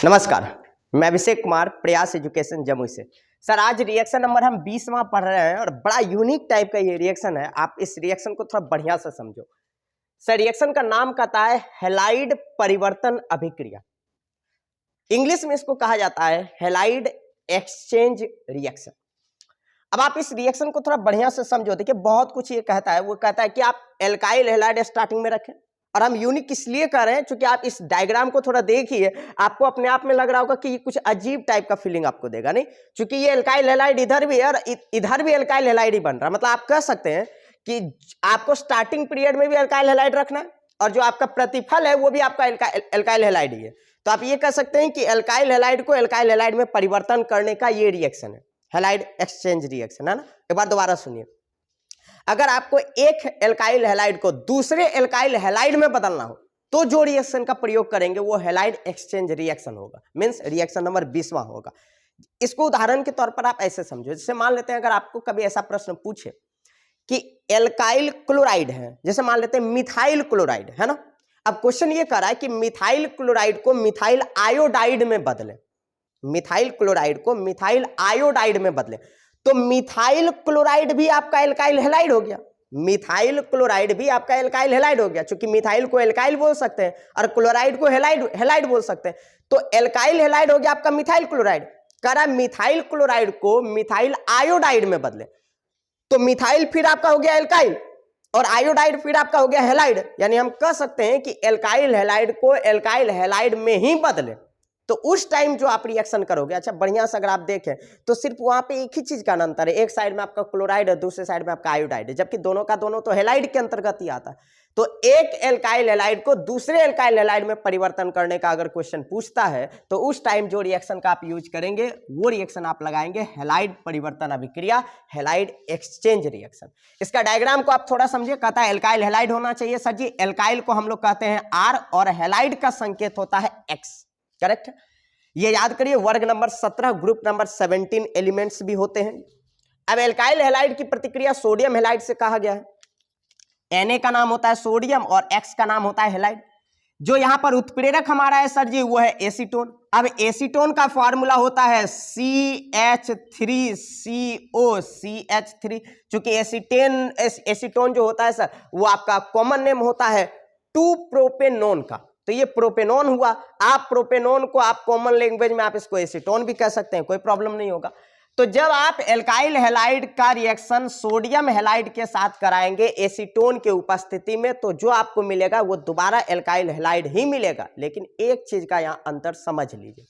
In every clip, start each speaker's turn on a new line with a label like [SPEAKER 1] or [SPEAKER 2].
[SPEAKER 1] नमस्कार, मैं अभिषेक कुमार, प्रयास एजुकेशन जमुई से। सर आज रिएक्शन नंबर हम 20वां पढ़ रहे हैं और बड़ा यूनिक टाइप का ये रिएक्शन है। आप इस रिएक्शन को थोड़ा बढ़िया से समझो। सर रिएक्शन का नाम कहता है हैलाइड परिवर्तन अभिक्रिया। इंग्लिश में इसको कहा जाता है हैलाइड एक्सचेंज रिएक्शन। अब आप इस रिएक्शन को थोड़ा बढ़िया से समझो। देखिए बहुत कुछ ये कहता है, वो कहता है कि आप एल्काइल हैलाइड स्टार्टिंग में रखें, और हम यूनिक इसलिए कर रहे हैं क्योंकि आप इस डायग्राम को थोड़ा देखिए, आपको अपने आप में लग रहा होगा कि ये कुछ अजीब टाइप का फीलिंग आपको देगा, नहीं? क्योंकि ये एल्काइल हैलाइड इधर भी है और इधर भी एल्काइल हैलाइड ही बन रहा है। मतलब आप कह सकते हैं कि आपको स्टार्टिंग पीरियड में भी एल्काइल हैलाइड रखना है और जो आपका प्रतिफल है वो भी आपका एल्काइल हैलाइड ही है। तो आप ये कह सकते हैं कि एल्काइल हैलाइड को एल्काइल हैलाइड में परिवर्तन करने का ये रिएक्शन है, हैलाइड एक्सचेंज रिएक्शन, है ना? एक बार दोबारा सुनिए। अगर आपको एक एल्काइल हैलाइड को दूसरे एल्काइल हैलाइड में बदलना हो तो जो रिएक्शन का प्रयोग करेंगे वो हैलाइड एक्सचेंज रिएक्शन होगा, मींस रिएक्शन नंबर 20वां होगा। इसको उदाहरण के तौर पर आप ऐसे समझो, जैसे मान लेते हैं अगर आपको कभी ऐसा प्रश्न पूछे कि एल्काइल क्लोराइड है, जैसे मान लेते हैं मिथाइल क्लोराइड है ना। अब क्वेश्चन ये कर रहा है कि मिथाइल क्लोराइड को मिथाइल आयोडाइड में बदले, मिथाइल क्लोराइड को मिथाइल आयोडाइड में बदले, तो मिथाइल क्लोराइड भी आपका एल्काइल हैलाइड हो गया। मिथाइल क्लोराइड भी आपका एल्काइल हैलाइड हो गया, क्योंकि मिथाइल को एल्काइल बोल सकते हैं और क्लोराइड को हैलाइड बोल सकते हैं। तो एल्काइल हैलाइड हो गया आपका मिथाइल क्लोराइड। कह रहा मिथाइल क्लोराइड को मिथाइल आयोडाइड में बदले, तो मिथाइल फिर आपका हो गया एल्काइल और आयोडाइड फिर आपका हो गया हैलाइड। यानी हम कह सकते हैं कि एल्काइल हैलाइड को एल्काइल हैलाइड में ही बदले। तो उस टाइम जो आप रिएक्शन करोगे, अच्छा बढ़िया से अगर आप देखें तो सिर्फ वहां पे एक ही चीज का अंतर है, एक साइड में आपका क्लोराइड है, दूसरे साइड में आपका आयोडाइड है, जबकि दोनों का दोनों तो हैलाइड के अंतर्गत ही आता है। तो एक एल्काइल हैलाइड को दूसरे एल्काइल हैलाइड में परिवर्तन करने का अगर क्वेश्चन पूछता है तो उस टाइम जो रिएक्शन का आप यूज करेंगे वो रिएक्शन आप लगाएंगे हैलाइड परिवर्तन अभिक्रिया, हैलाइड एक्सचेंज रिएक्शन। इसका डायग्राम को आप थोड़ा समझिए। कहता है एल्काइल हैलाइड होना चाहिए। सर जी एल्काइल को हम लोग कहते हैं आर और हैलाइड का संकेत होता है एक्स, करेक्ट? ये याद करिए, वर्ग नंबर 17 ग्रुप नंबर 17 एलिमेंट्स भी होते हैं। अब एल्काइल हैलाइड की प्रतिक्रिया सोडियम हैलाइड से कहा गया है। Na का नाम होता है सोडियम और X का नाम होता है हैलाइड। जो यहां पर उत्प्रेरक हमारा है सर जी वो है एसीटोन। अब एसीटोन का फॉर्मूला होता है CH3CO, चूंकि एसीटोन जो होता है सर वो आपका कॉमन नेम होता है 2 प्रोपेनोन का। तो ये प्रोपेनोन हुआ। आप प्रोपेनोन को आप कॉमन लैंग्वेज में आप इसको एसीटोन भी कह सकते हैं, कोई प्रॉब्लम नहीं होगा। तो जब आप एल्काइल हैलाइड का रिएक्शन सोडियम हैलाइड के साथ कराएंगे एसीटोन के उपस्थिति में, तो जो आपको मिलेगा वो दोबारा एल्काइल हैलाइड ही मिलेगा। लेकिन एक चीज का यहां अंतर समझ लीजिए,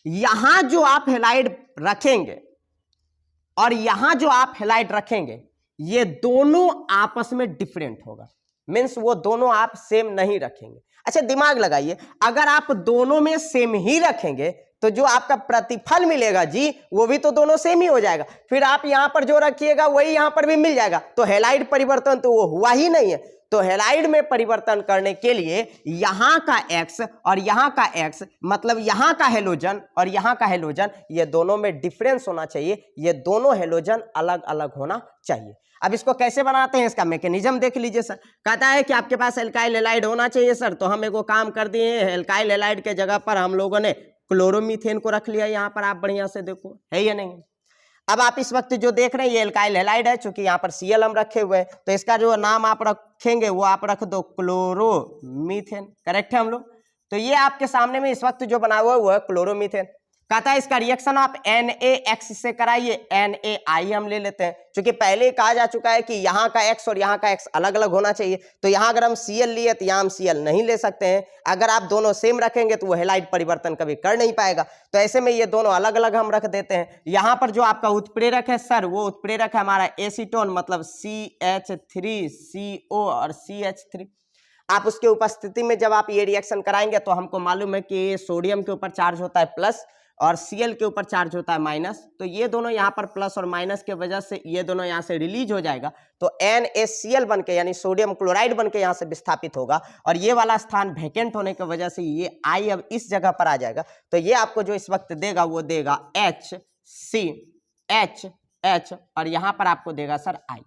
[SPEAKER 1] यहां जो आप हैलाइड रखेंगे और यहां जो आप हैलाइड रखेंगे ये दोनों आपस में डिफरेंट होगा, मीन्स वो दोनों आप सेम नहीं रखेंगे। अच्छा दिमाग लगाइए, अगर आप दोनों में सेम ही रखेंगे तो जो आपका प्रतिफल मिलेगा जी वो भी तो दोनों सेम ही हो जाएगा। फिर आप यहां पर जो रखिएगा वही यहां पर भी मिल जाएगा, तो हैलाइड परिवर्तन तो वो हुआ ही नहीं है। तो हैलाइड में परिवर्तन करने के लिए यहां का X और यहां का X, मतलब यहां का हेलोजन और यहां का हेलोजन, ये दोनों में डिफरेंस होना चाहिए। ये दोनों हेलोजन अलग अलग होना चाहिए। अब इसको कैसे बनाते हैं, इसका मैकेनिज्म देख लीजिए। सर कहता है कि आपके पास एल्काइल हैलाइड होना चाहिए सर, तो हम एगो काम कर दिए, एल्काइल हैलाइड के जगह पर हम लोगों ने क्लोरोमीथेन को रख लिया। यहाँ पर आप बढ़िया से देखो, है या नहीं? अब आप इस वक्त जो देख रहे हैं ये एल्काइल हैलाइड है, चूंकि यहाँ पर Cl हम रखे हुए हैं, तो इसका जो नाम आप रखेंगे वो आप रख दो क्लोरोमीथेन, करेक्ट है हम लोग? तो ये आपके सामने में इस वक्त जो बना हुआ है वो है क्लोरोमीथेन। कहता है इसका रिएक्शन आप NaX से कराइए, NaI हम ले लेते हैं, क्योंकि पहले कहा जा चुका है कि यहाँ का X और यहाँ का X अलग अलग होना चाहिए। तो यहाँ अगर हम Cl लिए तो यहाँ हम Cl नहीं ले सकते हैं। अगर आप दोनों सेम रखेंगे तो वो हैलाइड परिवर्तन कभी कर नहीं पाएगा, तो ऐसे में ये दोनों अलग अलग हम रख देते हैं। यहाँ पर जो आपका उत्प्रेरक है सर वो उत्प्रेरक है हमारा एसीटोन, मतलब CH3CO और CH3। आप उसके उपस्थिति में जब आप ये रिएक्शन कराएंगे तो हमको मालूम है कि सोडियम के ऊपर चार्ज होता है प्लस और Cl के ऊपर चार्ज होता है माइनस, तो ये दोनों यहाँ पर प्लस और माइनस के वजह से ये दोनों यहाँ से रिलीज हो जाएगा, तो NaCl बन के यानी सोडियम क्लोराइड बन के यहाँ से विस्थापित होगा और ये वाला स्थान वैकेंट होने की वजह से ये I अब इस जगह पर आ जाएगा। तो ये आपको जो इस वक्त देगा वो देगा HCH और यहाँ पर आपको देगा सर I,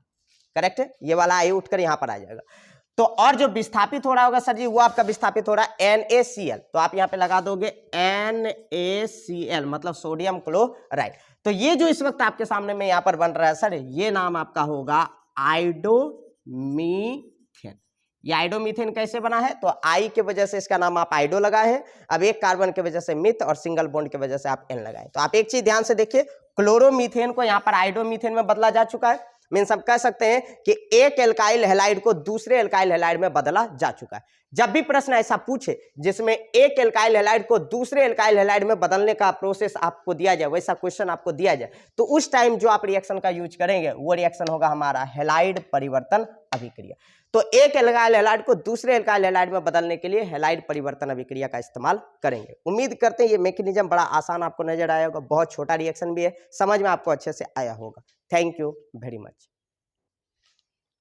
[SPEAKER 1] करेक्ट है? ये वाला I उठकर यहाँ पर आ जाएगा। तो और जो विस्थापित हो रहा होगा सर जी वो आपका विस्थापित हो रहा है NaCl, तो आप यहाँ पे लगा दोगे NaCl मतलब सोडियम क्लोराइड। तो ये जो इस वक्त आपके सामने में यहाँ पर बन रहा है सर, ये नाम आपका होगा आइडोमीथेन। ये आइडोमीथेन कैसे बना है, तो आई के वजह से इसका नाम आप आइडो लगाए हैं, अब एक कार्बन के वजह से मिथ और सिंगल बॉन्ड की वजह से आप एन लगाए। तो आप एक चीज ध्यान से देखिए, क्लोरोमीथेन को यहाँ पर आइडोमीथेन में बदला जा चुका है, मीन्स हम कह सकते हैं कि एक एल्काइल हैलाइड को दूसरे एल्काइल हैलाइड में बदला जा चुका है। जब भी प्रश्न ऐसा पूछे जिसमें एक एल्काइल हैलाइड को दूसरे एल्काइल हैलाइड में बदलने का प्रोसेस आपको दिया जाए, वैसा क्वेश्चन आपको दिया जाए, तो उस टाइम जो आप रिएक्शन का यूज करेंगे वो रिएक्शन होगा हमारा हैलाइड परिवर्तन अभिक्रिया। तो एक एल्काइल हैलाइड को दूसरे एल्काइल हैलाइड में बदलने के लिए हैलाइड परिवर्तन अभिक्रिया का इस्तेमाल करेंगे। उम्मीद करते हैं ये मैकेनिज्म बड़ा आसान आपको नजर आया होगा, बहुत छोटा रिएक्शन भी है, समझ में आपको अच्छे से आया होगा। Thank you very much.